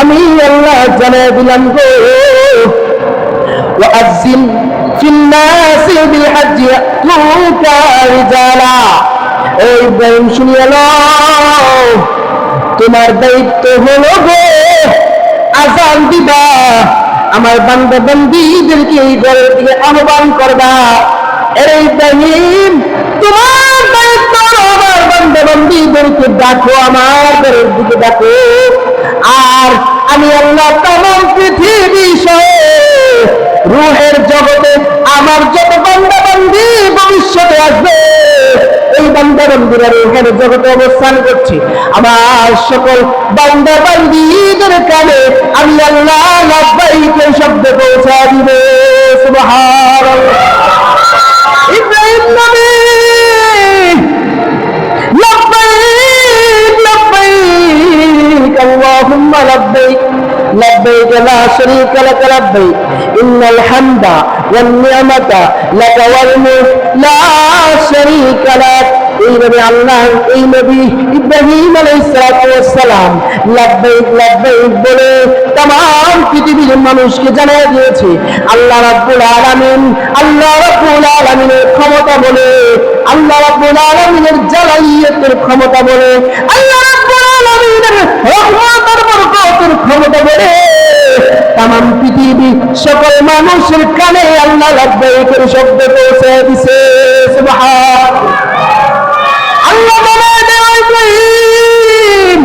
আমি আল্লাহ জানাই দিলাম গো, ওয়াজ্জিন ফিন নাসি বিল হজ্জি ইয়াতুকা রিজালা। ও ইব্রাহিম শুনিয়ে নাও, তোমার দায়িত্ব হলো গো আযান দিবা, আমার বান্দা বান্দীদেরকে এই ঘরের দিকে আহ্বান করবা। এর ইব্রাহিম তোমার দায়িত্ব হলো আমার বান্দা বান্দীদেরকে ডাকো, আমার ঘরের দিকে ডাকো। আর আমি আল্লাহ তামাম পৃথিবী সহ রূহের জগতে আমার যত বান্দা বান্দী ভবিষ্যতে আসবে, এই বান্দা বান্দীরা রূহের জগতে অবস্থান করছে, আমার সকল বান্দা বান্দীদের কানে আমি আল্লাহ লাব্বাইকের শব্দ পৌঁছা দিব। সুবহানাল্লাহ। ইব্রাহিম নবী লাব্বাইক লাব্বাইক আল্লাহুম্মা লাব্বাইক لبيك لا شريك لك لبيك إن الحمد والنعمة لك والملك لا شريك لك। এইভাবে আল্লাহ এই নবী ইব্রাহিম আলাইহিস সালাম লাব্বাইক লাব্বাইক বলে तमाम পৃথিবীর মানুষকে জানিয়ে দিয়েছে আল্লাহ রাব্বুল আলামিন, আল্লাহ রাব্বুল আলামিনের ক্ষমতা বলে, আল্লাহ রাব্বুল আলামিনের জালালিয়াতের ক্ষমতা বলে, আল্লাহ রাব্বুল আলামিনের রহমতের বরকতের ক্ষমতা বলে तमाम পৃথিবী সকল মানুষের কানে আল্লাহ লাব্বাইকের শব্দ পৌঁছে দিয়েছে। সুবহানাল্লাহ। আল্লাহ বলে ইব্রাহিম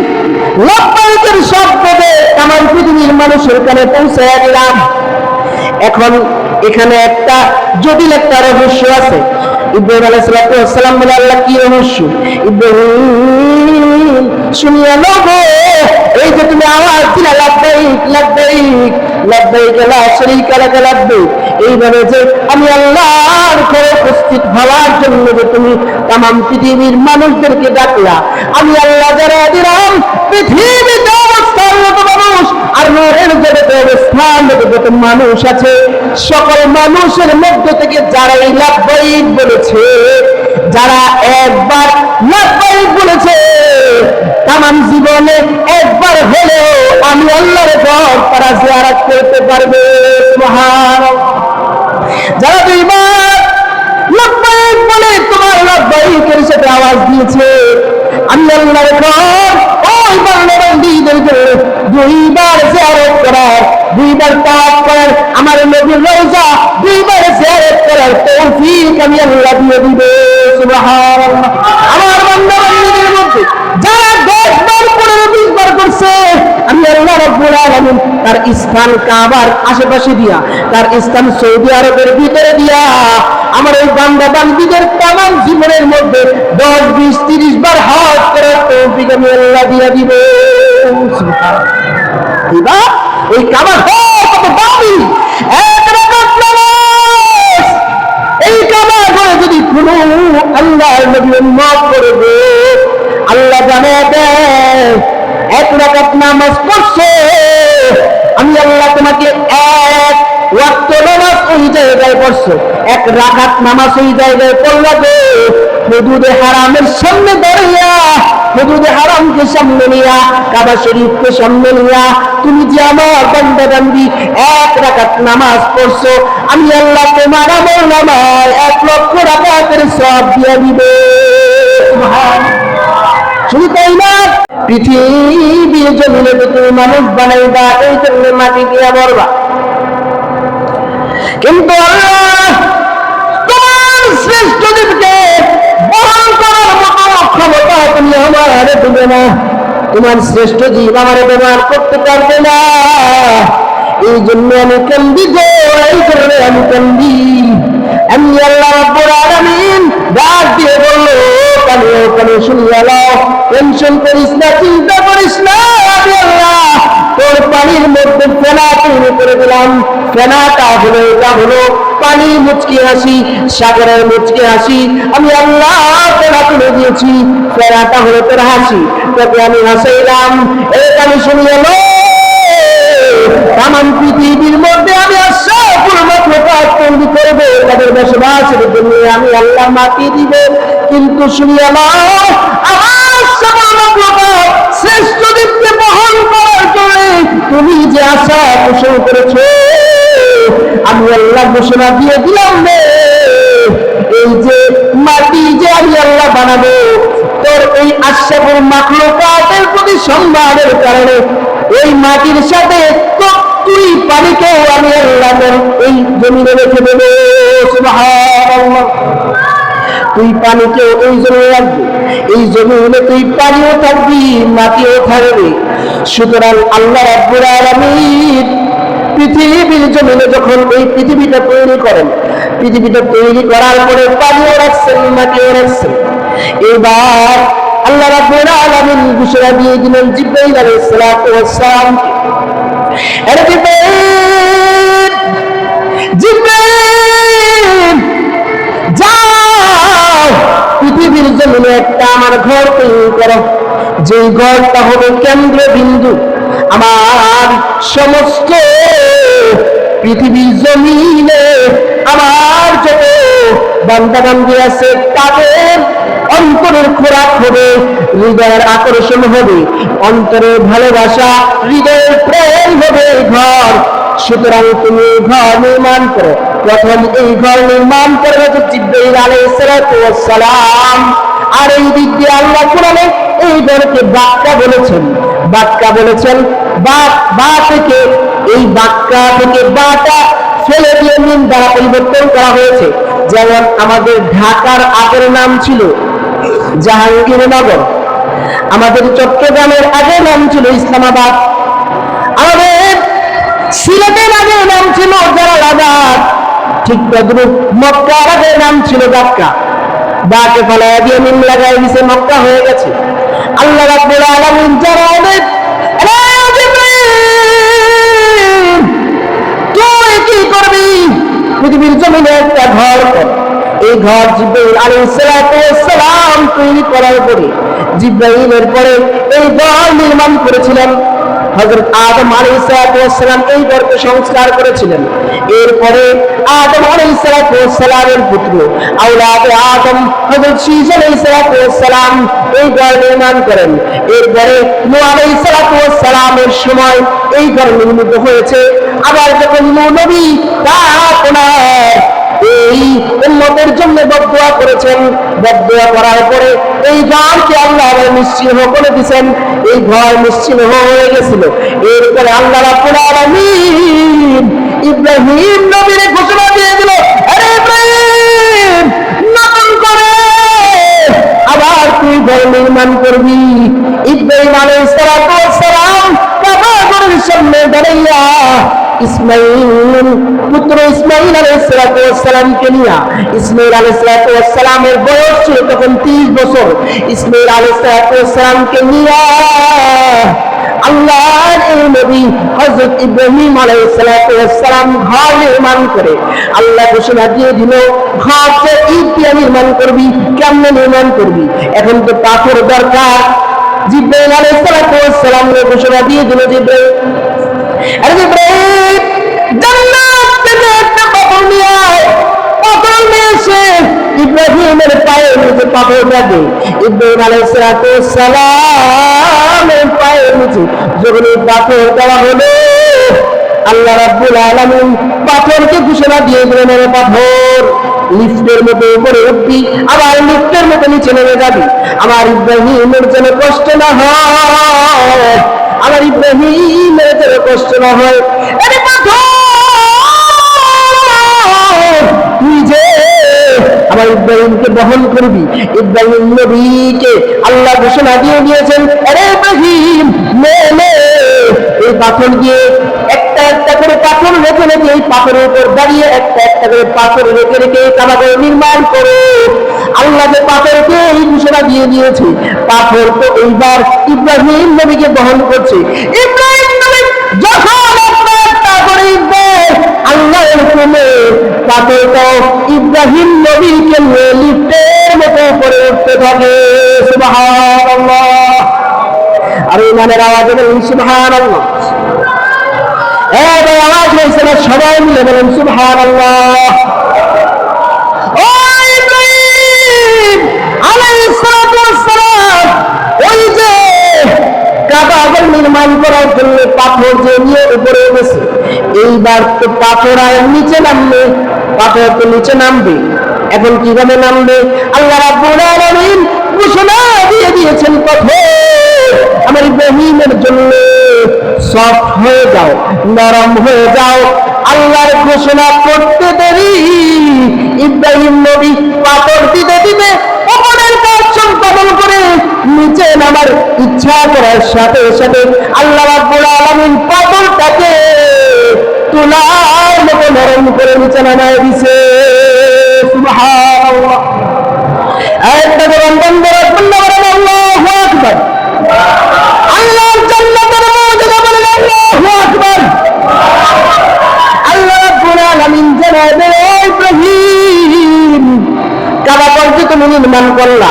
লাব্বাইকের শব্দে तमाम পৃথিবীর মানুষের কানে পৌঁছে দিলাম। এখন এখানে একটা জটিল একটা রহস্য আছে। ইব্রাহিম আলাইহিস সালাম বলে আল্লাহ কি রহস্য? ইব্রাহিম শুনিয়া নেবো, এই যে তুমি আওয়াজ দিলা লাব্বাইক লাব্বাইক লাব্বাইক লা শারীকা লাক লাব্বাইক, এইভাবে যে আমি আল্লাহর ঘরে উপস্থিত হওয়ার জন্য যে তুমি तमाम পৃথিবীর মানুষদেরকে ডাকলা, আমি আল্লাহ যারা দিলাম পৃথিবীতে অবস্থানরত মানুষ আর নূরের জগতে অবস্থানরত যত মানুষ আছে, সকল মানুষের মধ্য থেকে যারা এই লাব্বাইক বলেছে, যারা একবার লাব্বাইক বলেছে, तमाम জীবনে একবার হলেও আমি আল্লাহর ঘর তারা জিয়ারত করতে পারবে। সুবহানাল্লাহ। যারা দুইবার লাব্বাইক বলে তোমার লাব্বাইকের সাথে আওয়াজ দিয়েছে, আমি আল্লাহর ঘর ওই বান্দা বান্দীদেরকে দুইবার জিয়ারত করার, দুইবার তাওয়াফ করার, আমার নবীর রওজা দুইবার জিয়ারত করার তৌফিক আমি আল্লাহ দিয়ে দিব। সুবহানাল্লাহ। আমার বান্দা বান্দীদের মধ্যে যারা 10 বার 15 বার করছে, আমি আল্লাহ রাব্বুল আলামিন তার স্থান কাবার আশেপাশে দিয়া, তার স্থান সৌদি আরবের ভিতরে দিয়া আমার এই বান্দা বান্দীদের तमाम জীবনের মধ্যে 10, 20, 30 বার হজ করার তৌফিক আমি আল্লাহ দিয়ে দিব। সুবহানাল্লাহ। এই কাবা কত দামি, এক রাকাত নামাজ এই কাবা ঘরে যদি কোনো আল্লাহর নবী উম্মত করবে, আল্লাহ জানে দেয় এক রাকাত নামাজ পড়ছে, আমি আল্লাহ তোমাকে এক ওয়াক্ত নামাজ ওই জায়গায় পড়ছো, এক রাকাত নামাজ ওই জায়গায় পড়লা গো, হুদুদে হারামের সামনে দাঁড়িয়া, হুদুদে হারামকে সামনে নিয়া, কাবা শরীফকে সামনে নিয়া তুমি যে আমার বান্দা বান্দি এক রাকাত নামাজ পড়ছো, আমি আল্লাহ তোমার আমল নামায় 1 লক্ষ রাকাতের সওয়াব দিয়ে দিব। শুধু তাই না, পৃথিবীর জমিনে তুমি মানুষ বানাইবা, এই জন্য মাটি দিয়া মরবা, কিন্তু আল্লাহ তোমার শ্রেষ্ঠ জীবকে বহন করার মতো ক্ষমতা তুমি আমারে দেবে না, তোমার শ্রেষ্ঠ জীব আমারে ব্যবহার করতে পারবে না। এই জন্য আমি কান্দি গো, এই জন্য আমি কান্দি। আমি আল্লাহ রাব্বুল আলামিন ডাক দিয়ে বললো, কানে শুনিয়া নাও, টেনশন করিস না, চিন্তা করিস না, আমি আল্লাহ তোর পানির মধ্যে ফেনা তৈরি করে দিলাম। ফেনাটা হলো, এটা হলো পানি মুচকি হাসি, সাগরের মুচকি হাসি, আমি আল্লাহ ফেনা তুলে দিয়েছি, ফেনাটা হলো তোর হাসি, তোকে আমি হাসাইলাম। এই কানে শুনিয়া নাও, तमाम পৃথিবীর মধ্যে আমি আশাপুর মাত্রপাত তৈরি করবো, তাদের বসবাসের জন্য আমি আল্লাহ মাটি দিব, কিন্তু শুনিয়া নাও আমার সকল মাত্রপাত শ্রেষ্ঠ দিককে বহন করার জন্য তুমি যে আশা পোষণ করেছো, আমি আল্লাহ ঘোষণা দিয়ে দিলাম রে, এই যে মাটি যে আমি আল্লাহ বানাবো, তোর এই আশরাফুল মাখলুকাতের প্রতি সম্মানের কারণে এই মাটির সাথে তুই পানিকেও আমি আল্লাহ এই জমিনে রেখে দেবো। সুবহানাল্লাহ। তুই পানিকেও এই জমিনে রাখবি, এই জমিনে তুই পানিও থাকবি, মাটিও থাকবে। সুতরাং আল্লাহ রাব্বুল আলামিন পৃথিবীর জমিনে যখন এই পৃথিবীটা তৈরি করেন, পৃথিবীটা তৈরি করার পরে পানিও রাখছেন, মাটিও রাখছেন। এবার আল্লাহ রাব্বুল আলামিন ঘোষণা দিয়ে দিলেন জিবরাইল আলাইহিস সালাতু ওয়াস সালাম, আরে জিবরাইল, জিবরাইল যাও পৃথিবীর জমিনে একটা আমার ঘর তৈরি করো, যে ঘরটা হবে কেন্দ্রবিন্দু আমার সমস্ত পৃথিবীর জমিনে আমার যত বান্দা বান্দি আছে তাদের অন্তরের খোরাক হবে, হৃদয়ের আকর্ষণ হবে, অন্তরের ভালোবাসা, হৃদয়ের প্রেম হবে ঘর। সুতরাং তুমি ঘর নির্মাণ করো। প্রথম এই ঘর নির্মাণ করবে তো জিবরাইল আলাইহিস সালাতু ওয়াস সালাম। আর এই দিক দিয়ে আল্লাহ কোরআনে এই ঘরকে বাক্কা বলেছেন, বাক্কা বলেছেন। বা থেকে এই বাক্কা থেকে বাটা ফেলে দিয়ে মিম দ্বারা পরিবর্তন করা হয়েছে। যেমন আমাদের ঢাকার আগের নাম ছিল জাহাঙ্গীরনগর, আমাদের চট্টগ্রামের আগের নাম ছিল ইসলামাবাদ, আমাদের সিলেটের আগের নাম ছিল জালালাবাদ, ঠিক তদ্রুপ মক্কার আগের নাম ছিল মক্কা। বাকে ফলায়া দিয়ে মিম লাগাই দিছে, মক্কা হয়ে গেছে। আল্লাহ রাব্বুল আলামিন জানালেন, তুই কি করবি? পৃথিবীর জমিনে একটা ঘর কর। এই ঘর জিবরাইল আলাইহিস সালাতু ওয়াস সালাম তৈরি করার পরে, জিবরাইলের পরে এই ঘর নির্মাণ করেছিলেন হযরত আদম আলাইহিস সালাতু ওয়াস সালাম, এই ঘরকে সংস্কার করেছিলেন। এরপরে আদম আলাইহিস সালাতু ওয়াস সালামের পুত্র আওলাদে আদম হযরত শীস আলাইহিস সালাতু ওয়াস সালাম এই ঘর নির্মাণ করেন। এরপরে নূহ আলাইহিস সালাতু ওয়াস সালামের সময় এই ঘর নির্মিত হয়েছে। আবার যখন নূহ নবী তার এই উম্মতের জন্য বদদুয়া করেছেন, বদদুয়া করার পরে এই ঘরকে আল্লাহ আবার নিশ্চিহ্ন করে দিয়েছেন, এই ঘর নিশ্চিহ্ন হয়ে গেছিল। এরপরে আল্লাহ রাব্বুল আলামিন ইব্রাহিম নবীর ঘোষণা দিয়ে দিল, আরে ইব্রাহিম নতুন করে আবার তুই ঘর নির্মাণ করবি। ইব্রাহিম আলাইহিস সালাতু ওয়াস সালাম কাবা ঘরের সামনে দাঁড়াইয়া ইসমাইল পুত্র ইসমাইল আলাইহিস সালাতু ওয়াস সালামকে নিয়া, ইসমাইল আলাইহিস সালাতু ওয়াস সালামের বয়স ছিল তখন 30 বছর। ইসমাইল আলাইহিস সালাতু ওয়াস সালামকে নিয়া আল্লাহর এই নবী হযরত ইব্রাহিম আলাইহিস সালাতু ওয়াস সালাম ঘর নির্মাণ করে। আল্লাহ ঘোষণা দিয়ে দিল, ঘর যে ইট দিয়ে নির্মাণ করবি, কেমনে নির্মাণ করবি? এখন তো পাথর দরকার। জিবরাইল আলাইহিস সালাতু ওয়াস সালাম ঘোষণা দিয়ে দিল, জিবরাইল, আরে জিবরাইল জান্নাত থেকে একটা পাথর নিয়ে আয়। পাথর নিয়ে এসে ইব্রাহিমের পায়ের নিচে পাথরটা দে। ইব্রাহিম আলাইহিস সালাতু ওয়াস সালামের পায়ের নিচে যখন এই পাথর দেওয়া হলো, আল্লাহ রাব্বুল আলামিন পাথরকে ঘোষণা দিয়ে দিলেন, আরে পাথর লিফটের মতো উপরে উঠবি, আবার লিফটের মতো নিচে নেমে যাবি। আমার ইব্রাহিমের যেন কষ্ট না হয়, আমার ইব্রাহিমের যেন কষ্ট না হয়। আরে পাথর তুই যে আমার ইব্রাহিমকে বহন করবি। ইব্রাহিম নবীকে আল্লাহ ঘোষণা দিয়ে দিয়েছেন, আরে ইব্রাহিম নে নে এই পাথর দিয়ে একটা একটা করে পাথর রেখে রেখে এই পাথরের উপর দাঁড়িয়ে একটা একটা করে পাথর রেখে রেখে কাবা ঘর নির্মাণ করো। আল্লাহ যে পাথরকে এই ঘোষণা দিয়ে দিয়েছে, পাথর তো এইবার ইব্রাহিম নবীকে বহন করছে। ইব্রাহিম নবী যখন একটা করে আল্লাহর হুকুমে পাথরটা ইব্রাহিম নবীকে নিয়ে লিফটের মতো উপরে উঠতে থাকে। সুবহানাল্লাহ। আর ইমানের আওয়াজে বলেন সুবহানাল্লাহ। এই আওয়াজ হয়েছে না? সবাই মিলে বলেন সুবহানাল্লাহ। ও ইব্রাহিম আলাইহিস সালাতু ওয়াস সালাম ওই যে কাবা ঘর নির্মাণ করার জন্য পাথর যে নিয়ে উপরে গেছে, এইবার তো পাথর আর নিচে নামবে, পাথর তো নিচে নামবে। এখন কিভাবে নামবে? আল্লাহ রাব্বুল আলামিন ঘোষণা দিয়ে দিয়েছেন, পাথর আমার ইব্রাহিমের জন্য সফট হয়ে যাও, নরম হয়ে যাও। আল্লাহর ঘোষণা করতে দেরি, ইব্রাহিম নবী পাথর দিতে দিতে উপরের কাজ সম্পাদন করে নিচে নামার ইচ্ছা করার সাথে সাথে আল্লাহ রাব্বুল আলামিন পাথরটাকে তুলার মতো নরম করে নিচে নামায় দিছে। সুবহানাল্লাহ। একটা গরম বন্ধ রাখবেন না, আল্লাহু আকবার। আল্লাহর জান্নাতের মর্যাদা বলেন আল্লাহু আকবার। আল্লাহ রাব্বুল আলামিন জানাবেন, ইব্রাহিম কাবা ঘর যে তুমি নির্মাণ করলা,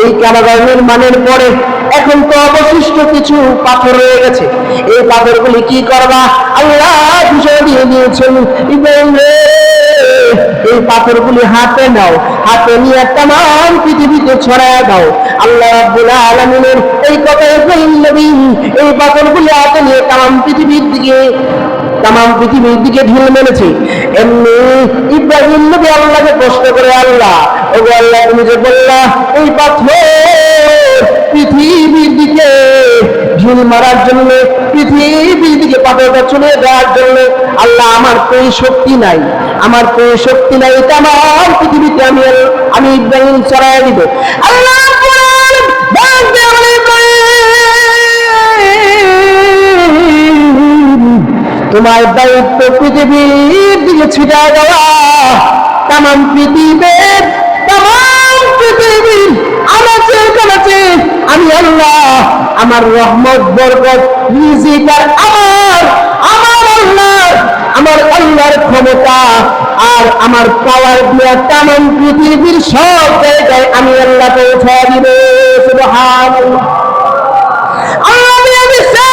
এই কাবা ঘর নির্মাণের পরে এখন তো অবশিষ্ট কিছু পাথর রয়ে গেছে, এই পাথরগুলি কি করবা? আল্লাহ ঘোষণা দিয়ে দিয়েছেন, ইব্রাহিম রে এই পাথরগুলি হাতে নাও, হাতে নিয়ে তামাম পৃথিবীতে ছড়ায় দাও। আল্লাহ রাব্বুল আলামিনের এই কথা ইব্রাহিম নবী এই পাথরগুলি হাতে নিয়ে তামাম পৃথিবীর দিকে ঢিল মেরেছে। এমনি ইব্রাহিম নবী আল্লাহকে প্রশ্ন করে, আল্লাহ ওগো আল্লাহ, তুমি যে বললা এই পাথর পৃথিবীর দিকে ঢিল মারার জন্য, পৃথিবীর দিকে পাথরটা চলে দেওয়ার জন্য, আল্লাহ আমার তো এই শক্তি নাই, আমার তো এই শক্তি নাই, তামাম পৃথিবীতে আমি ইব্রাহিম ছড়াইয়া দিব। আল্লাহ তোমার দায়িত্ব পৃথিবীর দিকে ছিটা দেওয়া, তামাম পৃথিবীর আনাচে কানাচে আমি আল্লাহ আমার রহমত বরকত রিজিক আর আমার আল্লাহর ক্ষমতা আর আমার পাওয়ার দিয়া তামাম পৃথিবীর সব জায়গায় আমি আল্লাহ পৌঁছা দিব। সুবহানাল্লাহ। আল্লাহ দিয়েছে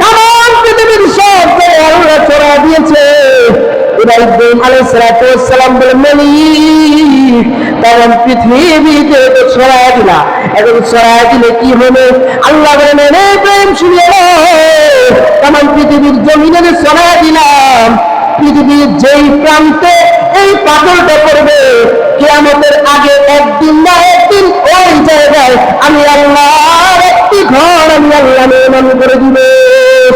তামাম পৃথিবীর সব জায়গায় আল্লাহ ছড়া দিয়েছে। ইব্রাহিম আলাইহিস সালাম বলেন, মালিক তামাম পৃথিবীতে তো ছড়ায় দিলা, এখন ছড়ায় দিলে কি হবে? আল্লাহ বলেন, ইব্রাহিম শুনিয়ে তামাম পৃথিবীর জমিনে ছড়ায় দিলাম, পৃথিবীর যেই প্রান্তে এই পাথরটা পড়বে কিয়ামতের আগে একদিন না একদিন ওই জায়গায় আমি আল্লাহর একটি ঘর আমি আল্লাহ নির্মাণ করে দিব।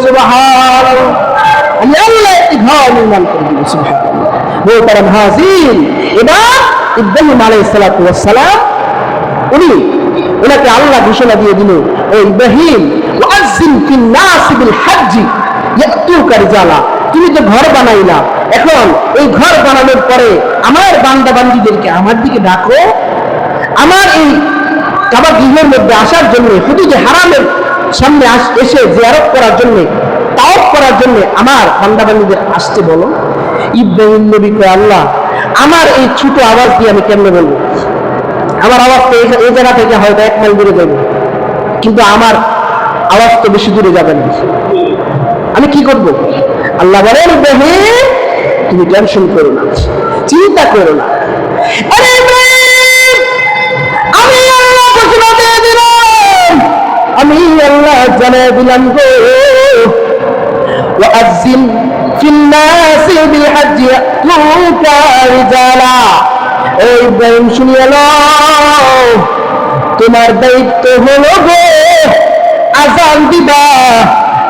সুবহানাল্লাহ। আমি আল্লাহ একটি ঘর নির্মাণ করে দিব। সুবহানাল্লাহ। হাজির, এবার ইব্রাহিম আলাইহিস সালাম ওনাকে আল্লাহ ঘোষণা দিয়ে দিল, ও ইব্রাহিম ওয়াজ্জিন ফিন নাস বিল হজ্জ ইয়াতুকা রিজালা, তুমি তো ঘর বানাইলা, এখন এই ঘর বানানোর পরে আমার বান্দা বান্দীদেরকে আমার দিকে ডাকো, আমার এই কাবা গৃহের মধ্যে আসার জন্য, হুদুদে হারামের সামনে এসে জিয়ারত করার জন্য, তাওয়াফ করার জন্য আমার বান্দা বান্দীদের আসতে বলো। ইব্রাহিম নবী কয়, আল্লাহ আমার এই ছোট আওয়াজ দিয়ে আমি কেমনে বলবো? আমার আওয়াজ তো এই জায়গা থেকে হয়তো 1 মাইল দূরে যাবে, কিন্তু আমার আওয়াজ তো বেশি দূরে যাবে না, আমি কি করব? আল্লাহ বলেন, ইব্রাহিম তুমি টেনশন করো না, চিন্তা করো না। আরে ইব্রাহিম, আমি আল্লাহ ঘোষণা দিয়ে দিলাম, আমি আল্লাহ জানিয়ে দিলাম গো, ওয়াজ্জিন ফিন নাসি বিল হজ্জ ইয়াতুকা রিজালা। ও ইব্রাহিম শুনিয়ে নাও, তোমার দায়িত্ব হলো গো আযান দিবা,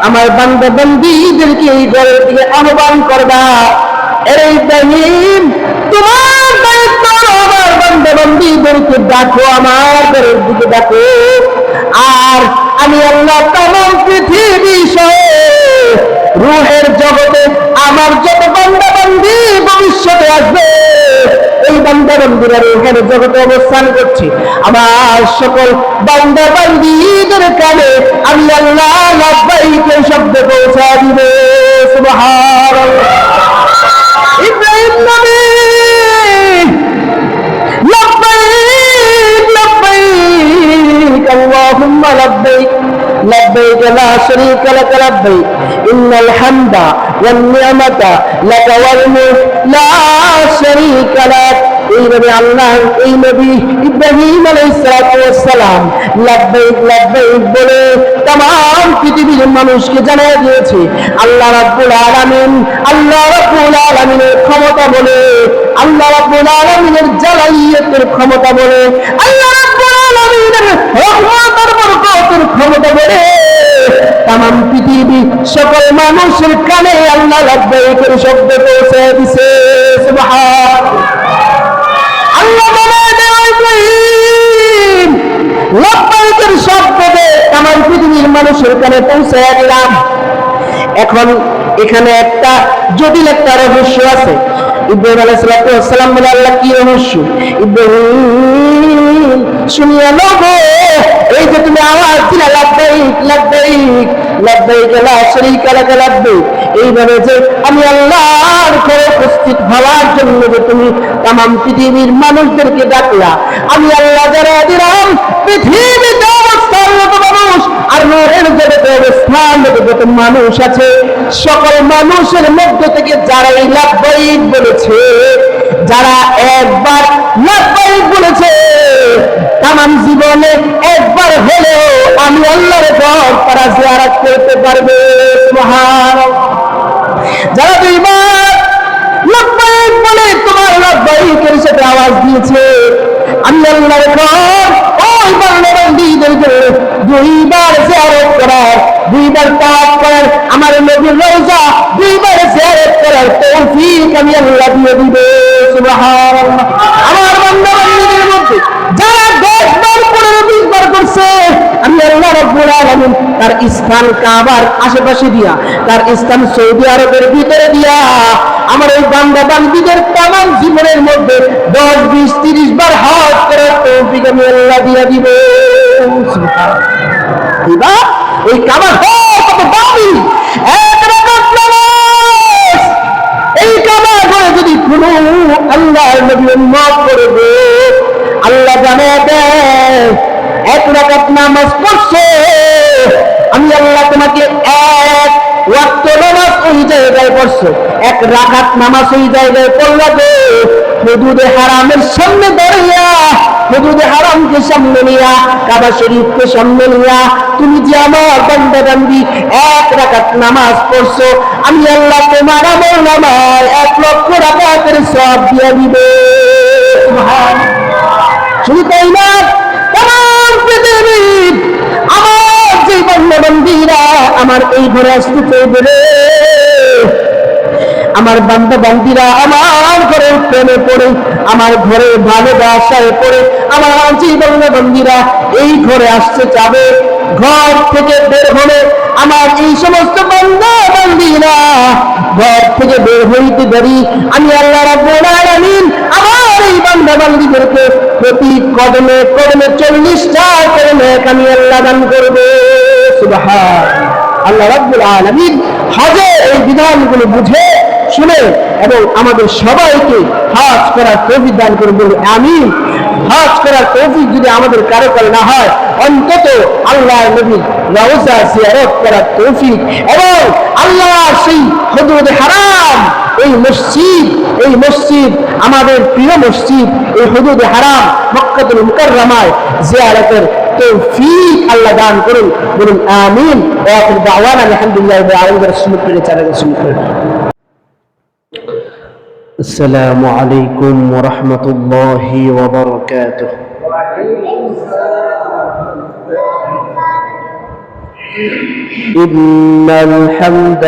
আমার বান্দা বান্দীদেরকে এই ঘরের দিকে আহ্বান করবা। এর ইব্রাহিম তোমার দায়িত্ব আমার বান্দা বান্দীদেরকে ডাকো, আমার ঘরের দিকে ডাকো, আর আমি আল্লাহ তামাম পৃথিবী সহ রূহের জগতে আমার যত বান্দা বান্দী ভবিষ্যতে আসবে, এই বান্দা বান্দীরা রূহের জগতে অবস্থান করছে, আমার সকল বান্দা বান্দীদের কানে আমি আল্লাহ লাব্বাইকে শব্দ পৌঁছা দিব। সুবহানাল্লাহ। ইব্রাহিম নবী লাব্বাইক লাব্বাইক আল্লাহুম্মা লাব্বাইক লাব্বাইক লা শারীকা লাক লাব্বাইক ইন্নাল হামদা ওয়ান নি'মাতা লাকা ওয়াল মুলক লা শারীকা লাক। এইভাবে আল্লাহ এই নবী ইব্রাহিম আলাইহিস সালাম লাব্বাইক লাব্বাইক বলে तमाम পৃথিবীর মানুষকে জানিয়ে দিয়েছে আল্লাহ রাব্বুল আলামিন, আল্লাহ রাব্বুল আলামিনের ক্ষমতা বলে, আল্লাহ রাব্বুল আলামিনের জালালিয়াতের ক্ষমতা বলে, আল্লাহ রাব্বুল আলামিনের রহমতের বরকতের ক্ষমতা বলে तमाम পৃথিবী সকল মানুষের কানে আল্লাহ লাব্বাইকের শব্দ পৌঁছে দিয়েছে। সুবহানাল্লাহ। আল্লাহ বলে ইব্রাহিম লাব্বাইকের শব্দ तमाम পৃথিবীর মানুষের কানে পৌঁছে দিলাম। এখন এখানে একটা জটিল একটা রহস্য আছে। ইব্রাহিম আলাইহিস সালাম বলে আল্লাহ কি রহস্য? ইব্রাহিম শুনিয়া লগো, এই যে তুমি আওয়াজ দিলা লাব্বাইক লাব্বাইক লাব্বাইক লা শারীকা লাক লাব্বাইক, এইভাবে যে আমি আল্লাহর ঘরে উপস্থিত হওয়ার জন্য যে তুমি तमाम পৃথিবীর মানুষদেরকে ডাকলা, আমি আল্লাহ যারা দিলাম পৃথিবীতে অবস্থানরত মানুষ আর নূরের জগতে অবস্থানরত যত মানুষ আছে সকল মানুষের মধ্য থেকে যারা এই লাব্বাইক বলেছে, যারা একবার লাব্বাইক বলেছে तमाम জীবনে একবার হলেও আমি আল্লাহর ঘর তারা জিয়ারত করতে পারবে। সুবহানাল্লাহ। যারা দুইবার লাব্বাইক বলে তোমার লাব্বাইকের সাথে আওয়াজ দিয়েছে, আমি আল্লাহর ঘর ওই বান্দাবান্দীদেরকে দুইবার জিয়ারত করার, দুইবার তাওয়াফ করার, আমার নবীর রওজা দুইবার জিয়ারত করার তৌফিক আমি আল্লাহ দিয়ে দিব। সুবহানাল্লাহ। আমার বান্দাবান্দীদের মধ্যে যারা 10 বার 15 বার করছে, আমি আল্লাহ রাব্বুল আলামিন তার স্থান কাবার আশেপাশে দিয়া, তার স্থান সৌদি আরবের ভিতরে দিয়া আমার এই বান্দা বান্দীদের तमाम জীবনের মধ্যে 10, 20, 30 বার হজ করার তৌফিক আমি আল্লাহ দিয়া দিব। সুবহানাল্লাহ। এই কাবার কত দামি এক রাকাত নামাজ, এই কাবার ঘরে যদি কোনো আল্লাহর নবী উম্মত করবে, আল্লাহ জানে দেয় এক রাকাত নামাজ পড়ছে, আমি আল্লাহ তোমাকে এক ওয়াক্ত নামাজ ওই জায়গায় পড়ছো, এক রাকাত নামাজ ওই জায়গায় পড়লা গো, হুদুদে হারামের সামনে দাঁড়িয়া, হুদুদে হারামকে সামনে নিয়া, কাবা শরীফকে সামনে নিয়া তুমি যে আমার বান্দা বান্দি এক রাকাত নামাজ পড়ছো, আমি আল্লাহ তোমার আমল নামায় 1 লক্ষ রাকাতের সওয়াব দিয়ে দিব। সুবহানাল্লাহ। শুধু তাই না, तमाम পৃথিবীর আমার যে বান্দা বান্দীরা আমার এই ঘরে আসতে চাইবে, আমার বান্দা বান্দীরা আমার ঘরে প্রেমে পড়ে, আমার ঘরে ভালোবাসায় পড়ে, আমার যে বান্দা বান্দীরা এই ঘরে আসতে চাবে, ঘর থেকে বের হলে আমার এই সমস্ত বান্দা বান্দীরা ঘর থেকে বের হইতে দেরি, আমি আল্লাহ রাব্বুল আলামিন আমার এই বান্দা বান্দীদেরকে প্রতি কদমে কদমে 40টা করে নেক আমি আল্লাহ দান করব। সুবহানাল্লাহ। আল্লাহ রাব্বুল আলামিন হজের এই বিধানগুলো বুঝে শুনে এবং আমাদের সবাইকে হজ করার তৌফিক দান করুন, বলে আমিন। হজ করার তৌফিক যদি আমাদের কারো কারো না হয়, অন্তত আল্লাহর নবীর রওজা জিয়ারত করার তৌফিক এবং আল্লাহর সেই হুদুদে হারাম, এই মসজিদ আমাদের প্রিয় মসজিদ, এই হুদুদে হারাম মক্কাতুল মুকাররমায় জিয়ারতের তৌফিক আল্লাহ দান করুন, বলুন আমিন। ওয়া আখিরু দাওয়ানা আলহামদুলিল্লাহি রাব্বিল আলামিন। রাসূলুল্লাহ চ্যানেল। السلام عليكم ورحمة الله وبركاته. إن الحمد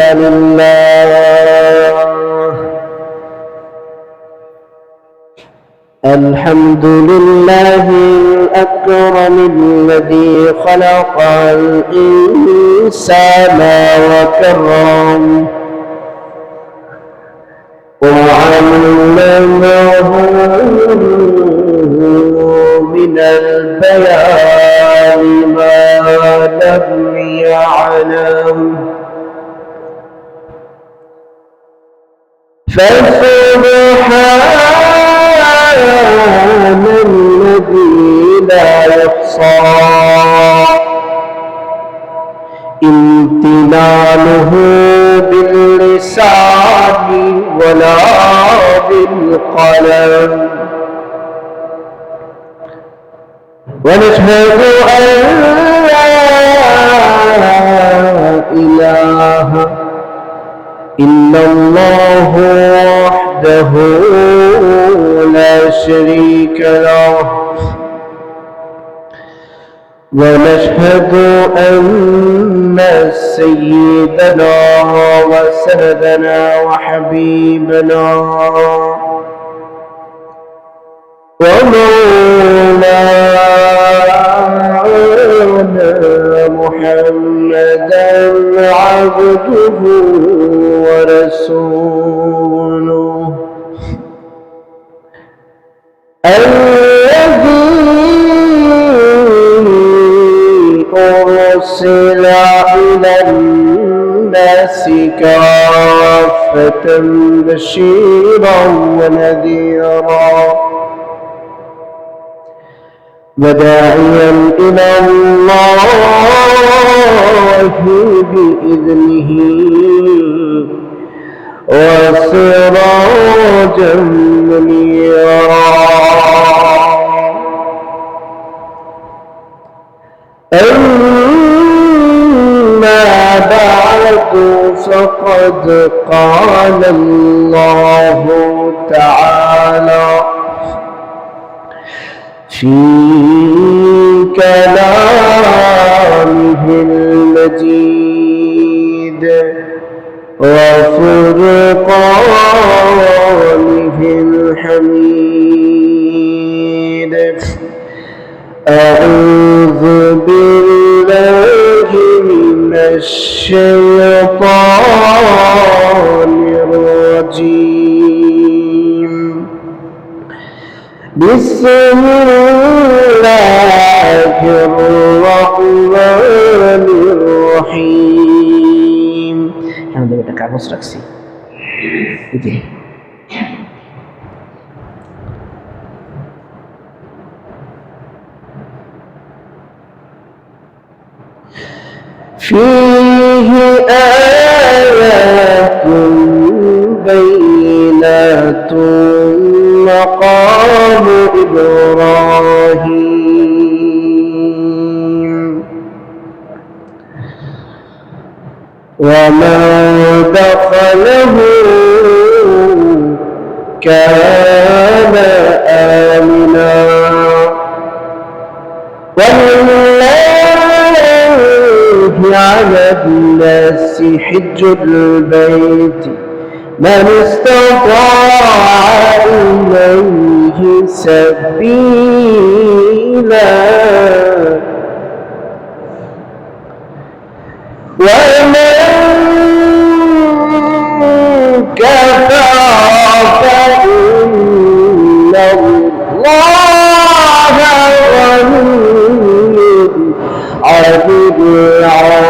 لله الأكرم الذي خلق الإنسان وكرم وعلمه من البيان ما لم يعلم فسبحان الذي لا يحصى امتنانه باللسان ولا بالقلم ونشهد أن لا إله إلا الله وحده لا شريك له ونشهد أن سيدنا وسندنا وحبيبنا ومولانا محمدا عبده ورسوله الذي أرسل إلى الناس كافة بشيرا ونذيرا وداعيا إلى الله بإذنه وسراجا منيرا أما بعد فقد قال الله تعالى في كلامه المجيد وفرقانه الحميد أعوذ بالله من الشيطان الرجيم بسم الله الرحمن الرحيم الحمد لله কাগজ রাখছি فيه آيات بينات مقام إبراهيم ومن دخله كان آمنا على الناس حج البيت من استطاع إليه سبيلا ومن كفر فإن الله غني عن العالمين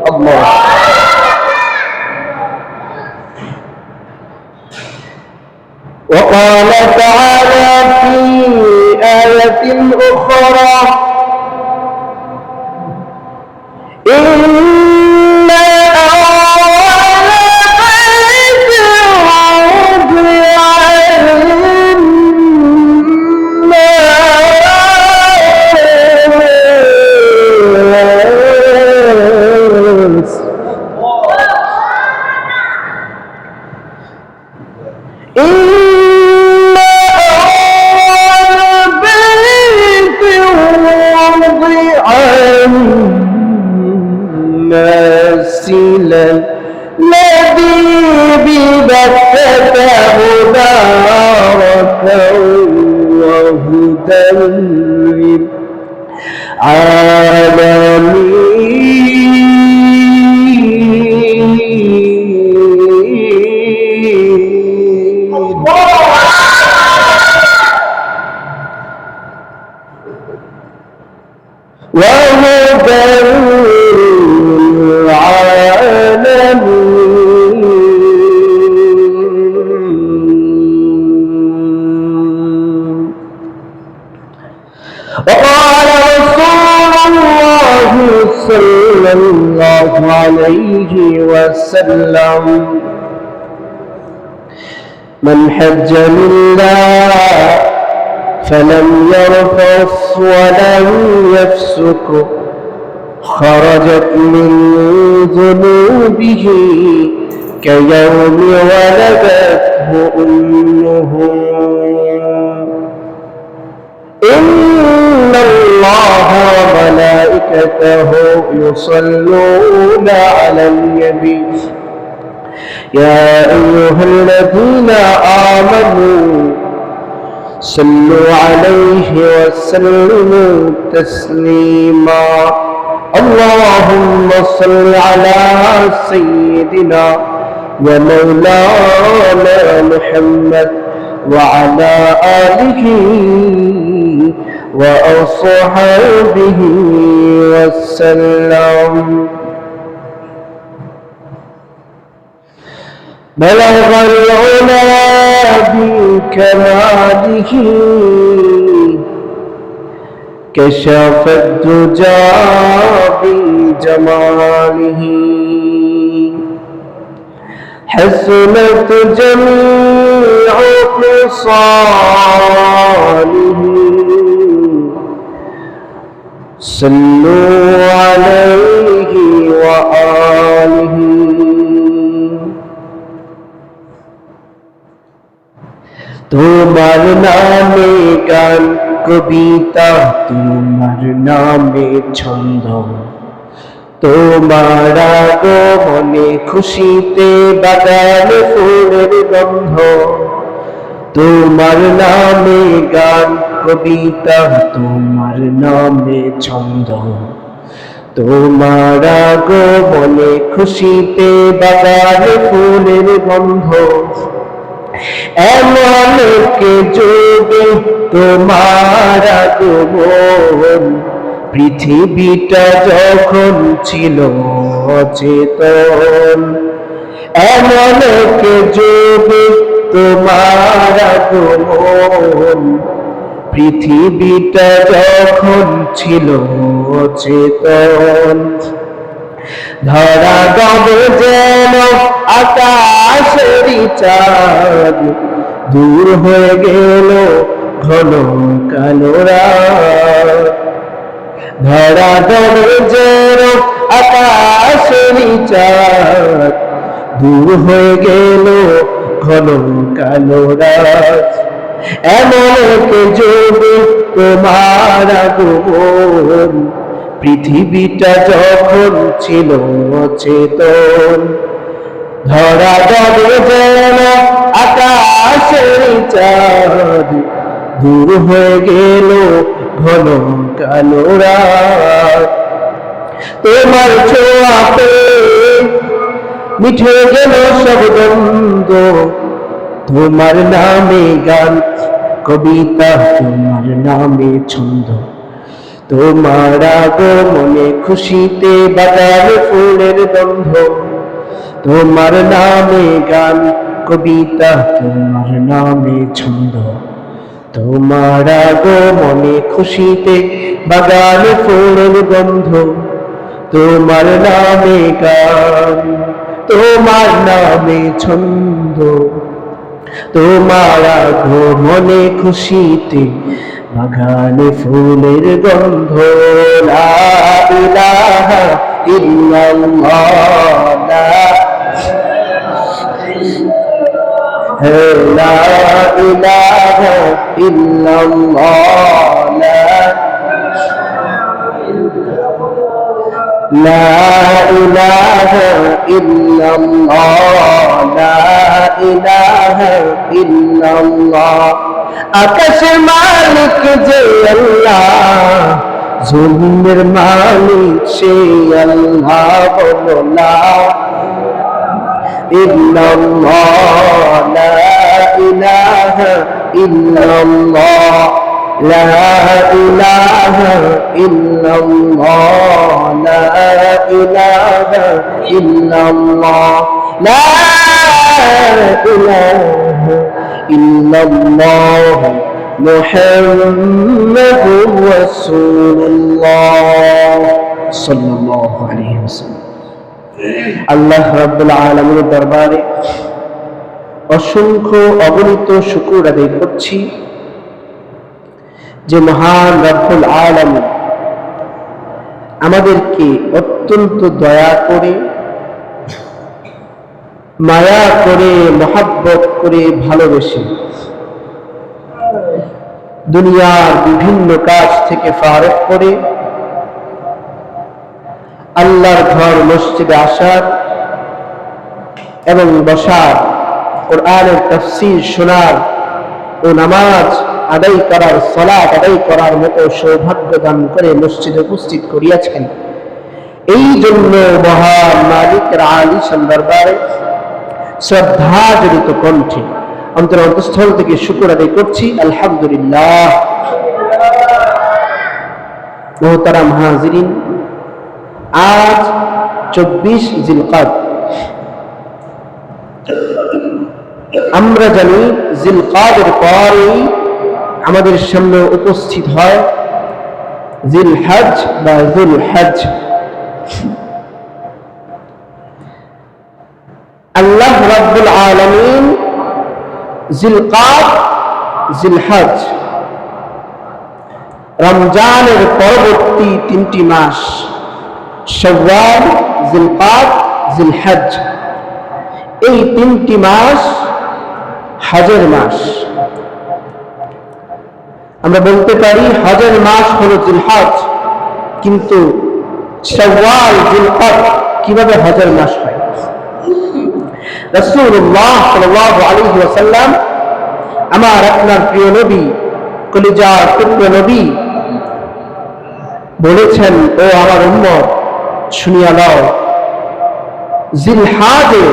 الله وقال تعالى في آية أخرى الذي ببكة مباركا وهدى للعالمين وهدى وقال رسول الله صلى الله عليه وسلم من حج لله فلم يرفث ولم يفسق خرجت من ذنوبه كيوم ولدته أمه إن الله وملائكته يصلون على النبي يا أيها الذين آمنوا صلوا عليه وسلموا تسليما اللهم صل على سيدنا ومولانا محمد وعلى آله وأصحابه وسلم بلغ العلا بكماله كشف الدجى بجماله حسنت جميع خصاله صلوا عليه وآله তোমার নামে গান কবিতা তোমার নামে ছন্দ তোমার আগমনে খুশিতে বাগানে ফুলের গন্ধ তোমার নামে গান কবিতা তোমার নামে ছন্দ তোমার আগমনে খুশিতে বাগানে ফুলের গন্ধ এমন কে যোগে তোমার আগমন পৃথিবীটা যখন ছিল অচেতন এমন কে যোগে তোমার আগমন পৃথিবীটা যখন ছিল অচেতন ধরা গবে যেন আকাশেরই চাঁদ দূর হয়ে গেল ঘন কালো রাত ধরা গবে যেন আকাশেরই চাঁদ দূর হয়ে গেল ঘন কালো রাত এমন কে যোগে তোমার আগমন পৃথিবীটা যখন ছিল অচেতন ধরা গবে যেন আকাশের চাঁদ দূর হয়ে গেল ঘন কালো রাত তোমার ছোঁয়াতে মিঠে গেল সব দ্বন্দ্ব তোমার নামে গান কবিতা তোমার নামে ছন্দ তোমার আগমনে খুশিতে বাগানে ফুলের গন্ধ তোমার নামে গান কবিতা তোমার নামে ছন্দ তোমার আগমনে খুশিতে বাগানে ফুলের গন্ধ তোমার নামে গান তোমার নামে ছন্দ তোমার আগমনে খুশিতে বাগানে ফুলের গন্ধ লা ইলাহা ইল্লাল্লাহ লা ইলাহা ইল্লাল্লাহ লা ইলাহা ইল্লাল্লাহ লা ইলাহা ইল্লাল্লাহ আকাশের মালিক যে আল্লাহ জমিনের মালিক সে আল্লাহ বলো লা ইল্লাল্লাহ লা ইলাহা ইল্লাল্লাহ লা ইলাহা ইল্লাল্লাহ লা ইলাহা ইল্লাল্লাহ লা ইলাহা ইল্লাল্লাহ মুহাম্মাদুর রাসূলুল্লাহ সাল্লাল্লাহু আলাইহি ওয়াসাল্লাম। আল্লাহ রাব্বুল আলামিনের দরবারে অসংখ্য অগণিত শুকর আদায় করছি যে মহান রব্বুল আলামিন আমাদেরকে অত্যন্ত দয়া করে, মায়া করে, মহব্বত করে, ভালোবেসে দুনিয়ার বিভিন্ন কাজ থেকে ফারাক করে আল্লাহর ঘর মসজিদে আসার এবং বসার, কোরআনের তাফসীর শোনার ও নামাজ আদায় করার, সালাত আদায় করার মতো সৌভাগ্য দান করে মসজিদে উপস্থিত করিয়াছেন। এই জন্য মহান মালিকের আলিশান দরবারে শ্রদ্ধা জড়িত কণ্ঠে অন্তঃস্থল থেকে শুকর আদায় করছি, আলহামদুলিল্লাহ। মোহতারাম হাজিরিন, আজ 24 জিলকাদ। আমরা জানি জিলকাদের পরেই আমাদের সামনে উপস্থিত হয় জিলহজ বা যুলহজ। আল্লাহ রাব্বুল আলামিন জিলকাদ, জিলহজ, রমজানের পরবর্তী 3টি মাস শাওয়াল, জিলকাদ, জিলহজ, এই 3টি মাস হজের মাস। আমরা বলতে পারি হজের মাস হলো জিলহজ, কিন্তু শাওয়াল, জিলকাদ কিভাবে হজের মাস হয়? রাসূলুল্লাহ সাল্লাল্লাহু আলাইহি ওয়াসাল্লাম, আমার আপনার প্রিয় নবী, কলিজার টুকরো নবী বলেছেন, ও আমার উম্মত শুনিয়া নাও, জিলহজে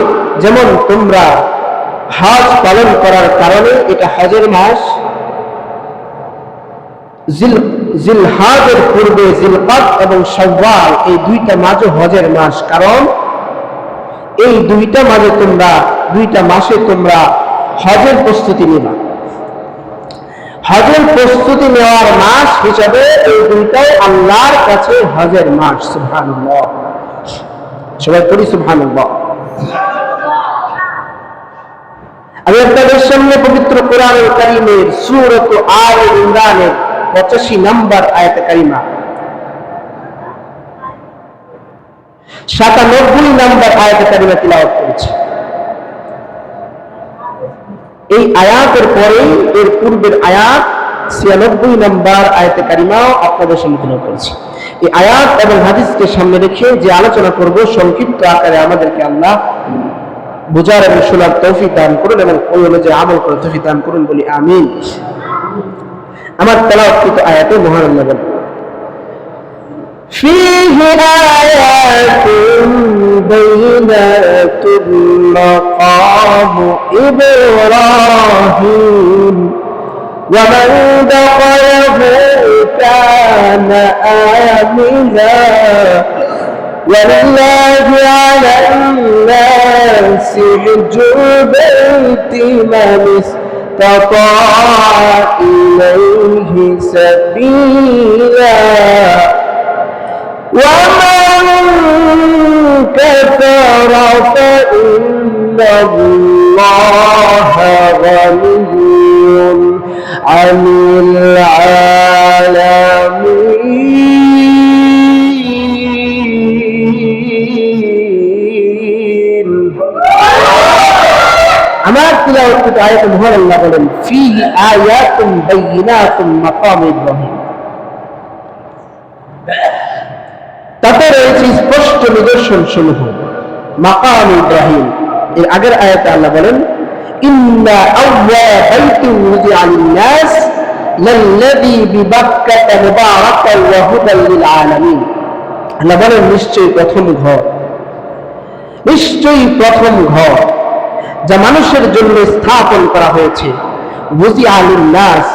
যেমন তোমরা হজ পালন করার কারণে এটা হজের মাস, জিলহজের পূর্বে জিলকাদ এবং শাওয়াল এই 2টা মাসও হজের মাস, কারণ এই 2টা মাসে তোমরা হজের প্রস্তুতি নেবা। হজের প্রস্তুতি নেওয়ার মাস হিসাবে এই 2টাই আল্লাহর কাছে হজের মাস। সুবহানাল্লাহ, সবাই পড়ি সুবহানাল্লাহ। আমি আপনাদের সামনে পবিত্র কোরআনুল কারীমের সূরাত আলে ইমরানের 85 নম্বর আয়াতে কারিমা, 97 নম্বর আয়াতে কারিমা তিলাওয়াত করেছি। এই আয়াতের পরেই এর পূর্বের আয়াত 96 নম্বর আয়াতে কারিমাও আপনাদের সামনে তিলাওয়াত করেছি। এই আয়াত এবং হাদিসকে সামনে রেখে যে আলোচনা করব, সংক্ষিপ্ত আকারে আমাদেরকে আল্লাহ বুঝার এবং শোনার তৌফিক দান করুন এবং ওই অনুযায়ী আমল করার তৌফিক দান করুন, বলি আমিন। আমার তেলাওয়াতকৃত আয়াতে মহান আল্লাহ বলেন, فيه آيات بينات مقام إبراهيم ومن دخله كان آمنا ولله على الناس حج البيت من استطاع إليه سبيلا ومن كفر فإن الله غني عن العالمين। আমার তিলাওয়াত আয়াত মহান আল্লাহ বলেন, ফীহি আয়াতুন বাইয়িনাতুন মাকাম ইব্রাহিম, তাতে রয়েছে স্পষ্ট নিদর্শন সমূহ মাকাম ইব্রাহিম। এর আগের আয়াতে আল্লাহ বলেন, ইন্না আউওয়ালা বাইতিন উযিআ লিন-নাস লাল্লাযী বিবাক্কাতা মুবারাকান ওয়া হুদাল লিল আলামিন। আল্লাহ বলেন, নিশ্চয়ই প্রথম ঘর যা মানুষের জন্য স্থাপন করা হয়েছে, উযিআ লিন-নাস,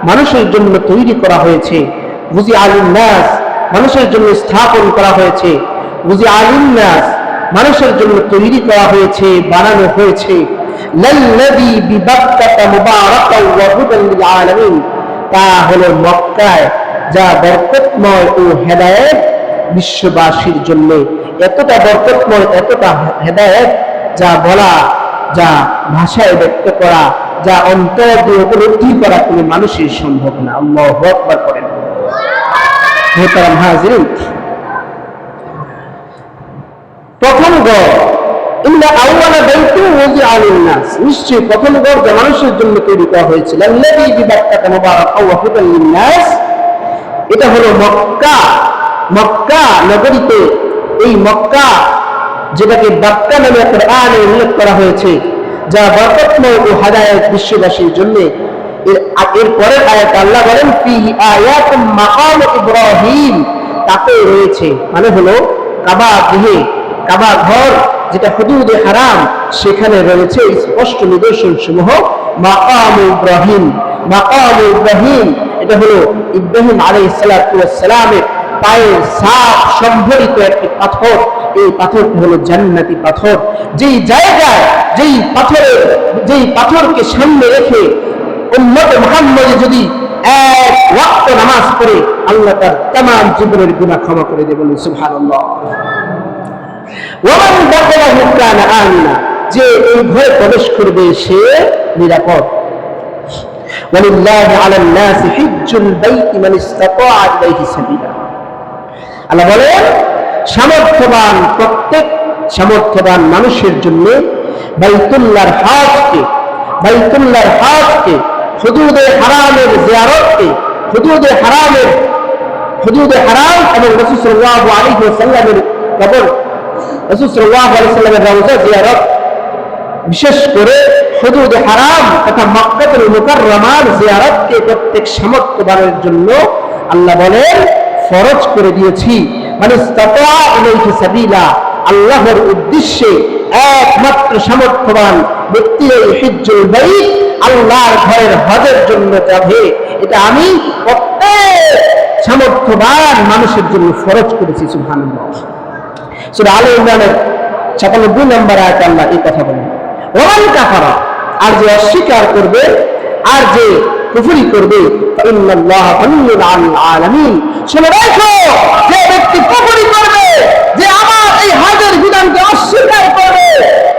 মানুষের জন্য তৈরি করা হয়েছে, উযিআ লিন-নাস, মানুষের জন্য স্থাপন করা হয়েছে, উযিআ লিন-নাস, মানুষের জন্য তৈরি করা হয়েছে, বানানো হয়েছে, লাল্লাযী বিবাক্কাতা মুবারাকান ওয়া হুদাল লিল আলামিন, তা হলো মক্কায়, যা বরকতময় ও হেদায়েত বিশ্ববাসীর জন্য। এতটা বরকতময়, এতটা হেদায়েত, যা বলা, যা ভাষায় ব্যক্ত করা, যা অন্তর দিয়ে উপলব্ধি করা কোনো মানুষের সম্ভব না। আল্লাহু আকবার করেন। মোহতারাম হাজিরিন, প্রথম গড়, ইন্না আউয়ালা বাইতিন ওযিআ লিন-নাস, নিশ্চয়ই প্রথম গড় যা মানুষের জন্য তৈরি করা হয়েছিল, আল্লাযী বিবাক্কাতা মুবারাকান ওয়া হুদাল লিন-নাস, এটা হলো মক্কা। মক্কা নগরীতে, এই মক্কা যেটাকে বাক্কা নামে কোরআনে উল্লেখ করা হয়েছে, যা বরকতময় ও হেদায়েত বিশ্ববাসীর জন্য। এর পরের আয়াতে আল্লাহ বলেন ফিহি আয়াতুম মাকাম ইব্রাহিম, তাতে রয়েছে, মানে হলো কাবা গৃহে, কাবা ঘর যেটা হুদুদে হারাম, সেখানে রয়েছে স্পষ্ট নিদর্শন সমূহ। মাকাম ইব্রাহিম, মাকাম ইব্রাহিম এটা হলো ইব্রাহিম আলাইহিস সালাতু ওয়াস সালামের পায়ের ছাপ সম্বলিত একটি পাথর। এই পাথরটি হলো জান্নাতি পাথর। যেই জায়গায়, যেই পাথরকে সামনে রেখে উম্মত মুহাম্মদ যদি এক ওয়াক্ত নামাজ পড়ে, আল্লাহ তার तमाम জীবনের গুনাহ ক্ষমা করে দেবেন। সুবহানাল্লাহ। ওয়ামান দাখালাহু কানা আমিনা, যে এই ঘরে প্রবেশ করবে সে নিরাপদ। ওয়ালিল্লাহি আলান নাসি হিজ্জুল বাইতি মান ইসতাতাআ ইলাইহি সাবিলা, আল্লাহ বলেন সামর্থ্যবান, প্রত্যেক সামর্থ্যবান মানুষের জন্য বাইতুল্লাহর হজকে, বাইতুল্লাহর হজকে, হুদুদে হারামের জিয়ারতকে, হুদুদে হারাম এবং রাসূল সাল্লাল্লাহু আলাইহি ওয়াসাল্লামের কবর, রাসূল সাল্লাল্লাহু আলাইহি ওয়াসাল্লামের রওজা জিয়ারত, বিশেষ করে হুদুদে হারাম তথা মক্কাতুল মুকাররমার জিয়ারতকে প্রত্যেক সামর্থ্যবানের জন্য আল্লাহ বলেন ফরজ করে দিয়েছি। মানে ইসতাতা ইলাইহি সাবিলা, আল্লাহর উদ্দেশ্যে একমাত্র সামর্থ্যবান ব্যক্তি এই হিজ্জুল বাইত, আল্লাহর ঘরের হজের জন্য যাবে, এটা আমি প্রত্যেক সামর্থ্যবান মানুষের জন্য ফরজ করেছি। সুবহানাল্লাহ। সূরা আলে ইমরানের 96 নম্বর আয়াতে আল্লাহ এই কথা বলেন, ওয়ামান কাফারা, আর যে অস্বীকার করবে, আর যে কুফরি করবে, ফাইন্নাল্লাহা গানিয়্যুন আনিল আলামিন, শুনে রাখো, যে ব্যক্তি কুফরি করবে, যে আমার এই হজের বিধানকে অস্বীকার করবে,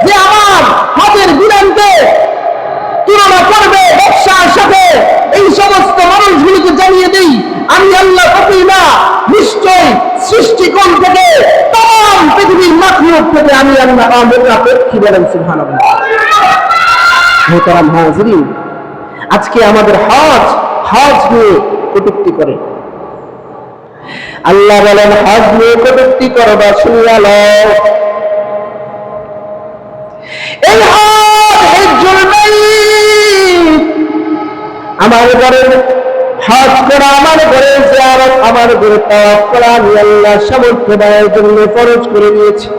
যে আমার হজের বিধানকে তুলনা করবে ব্যবসার সাথে, এই সমস্ত মানুষগুলোকে জানিয়ে দেই আমি আল্লাহ কখনোই না, নিশ্চয় সৃষ্টিকোণ থেকে, तमाम পৃথিবীর মাখলুক থেকে আমি আল্লাহ অপেক্ষী। বলেন সুবহানাল্লাহ। মোহতারাম হাজিরিন, আজকে আমাদের হজ নিয়ে কটূক্তি করে। আল্লাহ বলেন হজ নিয়ে কটূক্তি করবা শুনিয়া লও, এই হজ হিজ্জুল বাইত, আমার ঘরে হজ করা, আমার ঘরে জিয়ারত, আমার ঘরে তাওয়াফ করা আমি আল্লাহ সামর্থ্যবানের জন্য ফরজ করে দিয়েছি।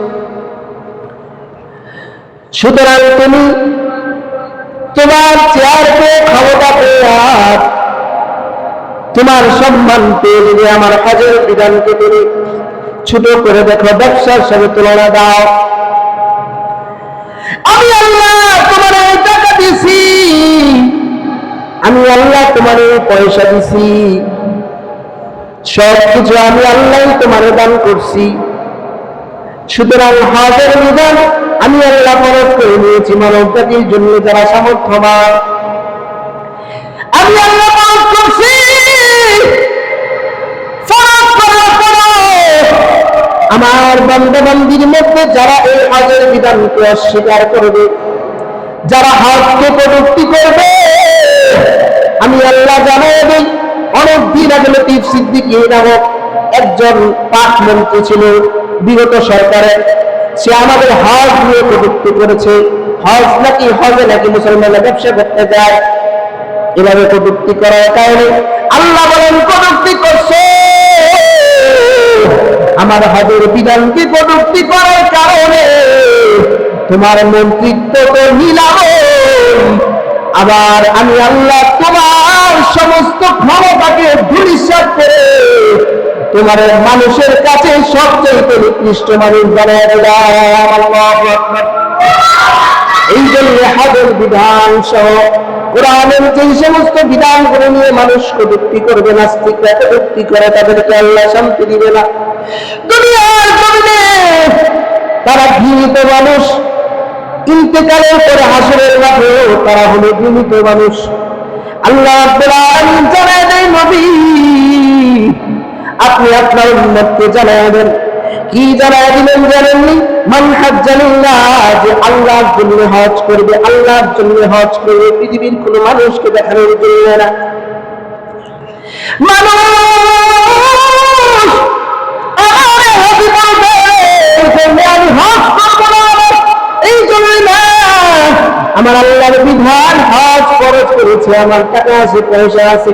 সুতরাং তুমি তোমার চেয়ার পেয়ে, ক্ষমতা পেয়ে, আর তোমার সম্মান পেয়ে যদি আমার হজের বিধানকে তুমি ছোট করে দেখো, ব্যবসার সাথে তুলনা দাও, আমি আল্লাহ তোমার এই টাকা দিছি, আমি আল্লাহ তোমার এই পয়সা দিছি, সবকিছু আমি আল্লাহ তোমার দান করছি। সুতরাং হজের বিধান আমি আল্লাহ ফরজ করে নিয়েছি মানব জাতির জন্য যারা সামর্থ্যবান, আমি আল্লাহ ফরজ করছি। ফরজ করার পরে আমার বান্দা বান্দীর মধ্যে যারা এই হজের বিধানকে অস্বীকার করবে, যারা হজকে কটূক্তি করবে, আমি আল্লাহ জানাই দেই, অনেক দিন আগে লতিফ সিদ্দিকী নামক একজন পাক মন্ত্রী ছিল বিগত সরকারের, সে আমাদের হজ নিয়ে কটূক্তি করেছে। হজে নাকি মুসলমানরা ব্যবসা করতে যায়, এভাবে কটূক্তি করার কারণে আল্লাহ বলেন কটূক্তি করছে, আমার হজের বিধানকে কটূক্তি করার কারণে তোমার মন্ত্রিত্ব তো নিলাম, আবার আমি আল্লাহ তোমার সমস্ত ক্ষমতাকে ধূলিসাৎ করে তোমার মানুষের কাছে সবচেয়ে নিকৃষ্ট মানুষ বানায় দিলাম। আল্লাহু আকবার। এই জন্য হজের বিধান সহ কোরআনের যে সমস্ত বিধানগুলো নিয়ে মানুষ কটূক্তি করবে, নাস্তিকরা কটূক্তি করে, তাদেরকে আল্লাহ শান্তি দিবে না। দুনিয়ার জমিনে তারা ঘৃণিত মানুষ, ইন্তেকালের পরে হাসরের মাঠে তারা হলো ঘৃণিত মানুষ। আল্লাহ রাব্বুল আলামিন জানায় দেন, নবী আপনি আপনার উম্মতকে জানায় দেন। কি জানায় দিলেন জানেননি? মান হাজ্জালিল্লাহ, যে আল্লাহর জন্য হজ করবে, আল্লাহর জন্য হজ করবে, পৃথিবীর কোনো মানুষকে দেখানোর জন্য না। মানুষ আমি হজ করবো না, এই জন্য না, আমার আল্লাহর বিধান হজ খরচ করেছে, আমার টাকা আছে, পয়সা আছে,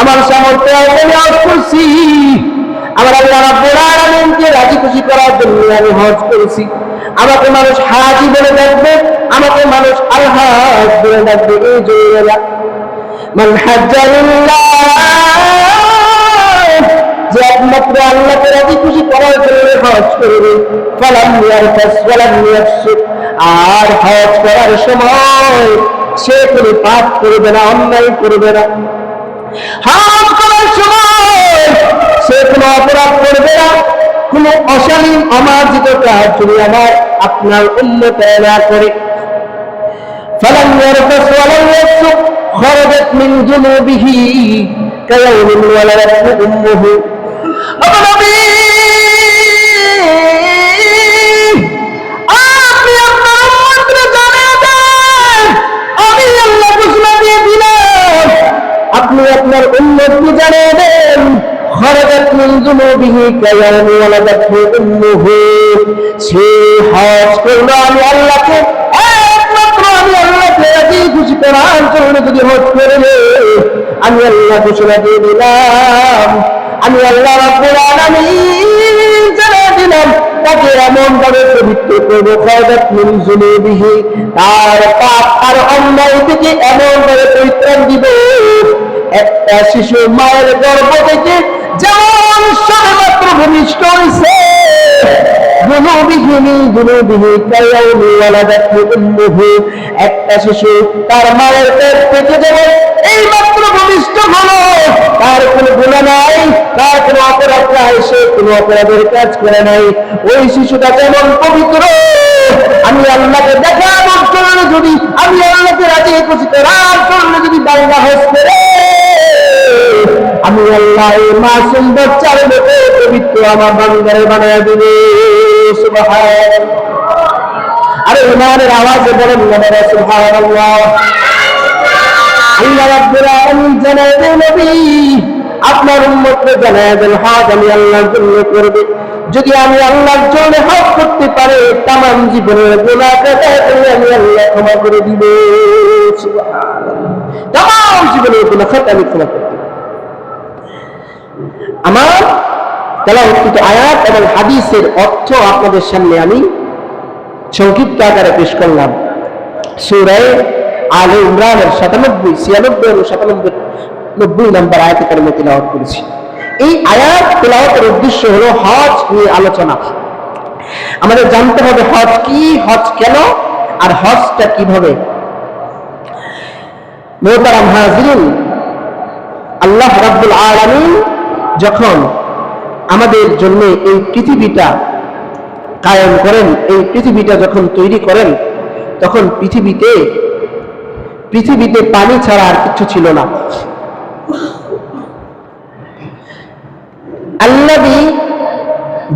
আমার সামর্থ্য আছে, আমি হজ করছি, আমার আল্লাহ রাব্বুল আলামিনকে রাজি খুশি করার জন্য আমি হজ করেছি। আমাকে মানুষ হাজি বলে ডাকবে, আমাকে মানুষ আল হাজ বলে ডাকবে, এই জন্য মান হাজ্জালিল্লাহ, যে একমাত্র আল্লাহকে রাজি খুশি করার জন্য হজ করবে, ফালাম ইয়ারফাস ওয়ালাম ইয়াফসুক, আর হজ করার সময় সে কোনো পাপ করবে না, অন্যায় করবে না। হজ করার সময় সে কোনো অপরাধ করবে না, কোনো অশালীন অমার্জিত কাজ যদি আমার আপনার উম্মত না করে। ফালাম ইয়ারফাস ওয়ালাম ইয়াফসুক খরাজাত মিন যুনুবিহি কায়াউমিন ওয়ালাদাতহু উম্মুহু। নবী আপনি আপনার উম্মতকে জানিয়ে দেন, আমি আল্লাহ ঘোষণা দিয়ে দিলাম, আপনি আপনার উম্মতকে জানিয়ে দেন, খরাজাত মিন যুনুবিহি কায়াউমিন ওয়ালাদাতহু উম্মুহু, সে হজ করলো আমি আল্লাহকে, একমাত্র আমি আল্লাহকে রাজি খুশি করার জন্য যদি হজ করবে, আমি আল্লাহ ঘোষণা দিয়ে দিলাম, আমি আল্লাহ রাব্বুল আলামিন জানিয়ে দিলাম, তাকে এমন ভাবে পবিত্র করবো, খরাজাত মিন যুনুবিহি, তার পাপ আর অন্যায় থেকে এমন ভাবে পরিত্রাণ দিব, একটা শিশু মায়ের গর্ভ থেকে যেমন সবেমাত্র ভূমিষ্ঠ হয়েছে, একটা শিশু তার মায়ের পেট থেকে যেমন এই মাত্র ভূমিষ্ঠ হলো, তার কোনো গুনাহ নাই, তার কোনো অপরাধ নাই, সে কোনো অপরাধের কাজ করে নাই, ওই শিশুটা যেমন পবিত্র, আমি আল্লাহকে দেখানোর জন্য যদি, আমি আল্লাহকে রাজি খুশি করার জন্য যদি বান্দা হজ করে, আমি আল্লাহ এই মাসুম বাচ্চার মতো পবিত্র আমার বান্দারে বানায় দিবে। সুবহানাল্লাহ। আরে ইমানের আওয়াজে বলেন না সুবহানাল্লাহ। আল্লাহ রাব্বুল আলামিন জানায় দেন, নবী আপনার উম্মতকে জানায় দেন, হজ আমি আল্লাহর জন্য করবে, যদি আমি আল্লাহর জন্য হজ করতে পারে, তামাম জীবনের গুনাহ খাতা আমি আল্লাহ ক্ষমা করে দিব। সুবহানাল্লাহ। তামাম জীবনের গুনাহ খাতা আমি ক্ষমা করে দিব। আমার তেলাওয়াতকৃত আয়াত এবং হাদিসের অর্থ আপনাদের সামনে আমি সংক্ষিপ্ত আকারে পেশ করলাম। সূরা আলে ইমরানের 97, 96 এবং 97 নম্বর আয়াত কারিমা তেলাওয়াত করেছি। এই আয়াত তেলাওয়াতের উদ্দেশ্য হলো হজ নিয়ে আলোচনা। আমাদের জানতে হবে হজ কি, হজ কেন, আর হজটা কিভাবে। মোহতারাম হাজিরিন, আল্লাহ রাব্বুল আলামিন যখন আমাদের জন্য এই পৃথিবীটা কায়েম করেন, এই পৃথিবীটা যখন তৈরি করেন, তখন পৃথিবীতে পানি ছাড়া আর কিছু ছিল না। আল্লাযী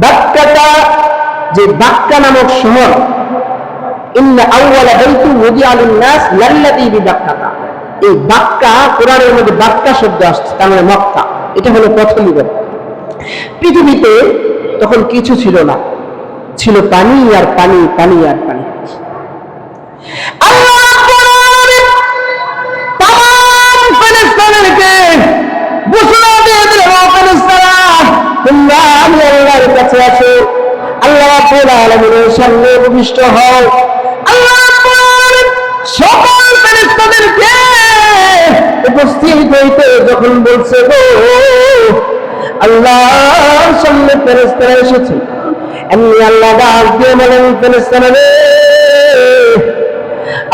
বাক্কাতা, যে বাক্কা নামক শহর, ইন্না আউওয়ালা বাইতিন উদিআ লিন-নাস লাল্লাযী বিবাক্কাতা, এই বাক্কা কোরআনের মধ্যে বাক্কা শব্দ আসছে, তার মানে মক্কা, এটা হলো প্রথম ঘর। পৃথিবীতে তখন কিছু ছিল না, ছিল পানি আর পানি, পানি আর পানি। আল্লাহ তামাম ফেরেশতাদেরকে ঘোষণা দিয়ে দিলেন, ও ফেরেশতারা তোমরা আমি আল্লাহর কাছে আসো, আল্লাহ রাব্বুল আলামিনের সামনে উপবিষ্ট হও। আল্লাহ রাব্বুল আলামিন সকল ফেরেশতাদেরকে উপস্থিত হইতে যখন বলছে, গো আল্লাহর সামনে ফেরেশতারা এসেছে, এমনি আল্লাহ ডাক দিয়ে বলেন, ফেরেশতারা রে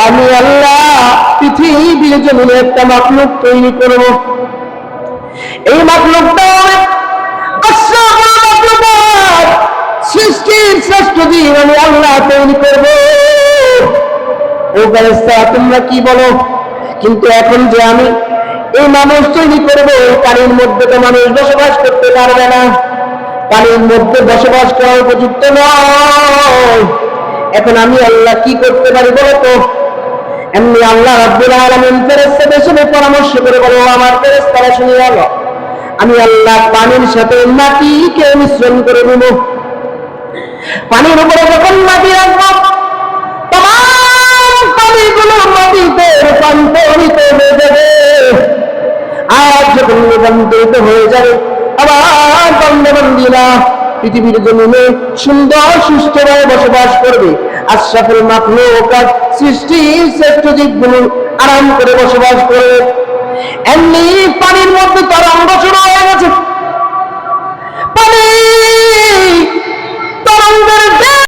আমি আল্লাহ পৃথিবীর জমিনে একটা মাখলুক তৈরি করব। এই মাখলুকটা হবে আশরাফুল মাখলুকাত, সৃষ্টির শ্রেষ্ঠ জীব আমি আল্লাহ তৈরি করব। ও ফেরেশতা তোমরা কি বলো? কিন্তু এখন যে আমি এই মানুষ তৈরি করবো, পানির মধ্যে তো মানুষ বসবাস করতে পারবে না, পানির মধ্যে বসবাস করার উপযুক্ত নয়। এখন আমি আল্লাহ কি করতে পারি বলো তো? এমনি আল্লাহ রাব্বুল আলামিন ফেরেশতাদের সাথে পরামর্শ করে বলো, আমার ফেরেশতারা শুনে গেল, আমি আল্লাহ পানির সাথে মাটিকে মিশ্রণ করে দেব। পানির উপরে যখন মাটি রাখবো, তমাম পানিগুলো মাটিতে রূপান্তরিত হয়ে যাবে। আর যখন রূপান্তরিত হয়ে যাবে, আবার বান্দাবান্দীরা পৃথিবীর জমিনে সুন্দর সুষ্ঠুভাবে বসবাস করবে। আশরাফুল মাখলুকাত, সৃষ্টির শ্রেষ্ঠ জীবগুলো আরাম করে বসবাস করবে। এমনি পানির মধ্যে তরঙ্গ শুরু হয়ে গেছে। পানি তরঙ্গের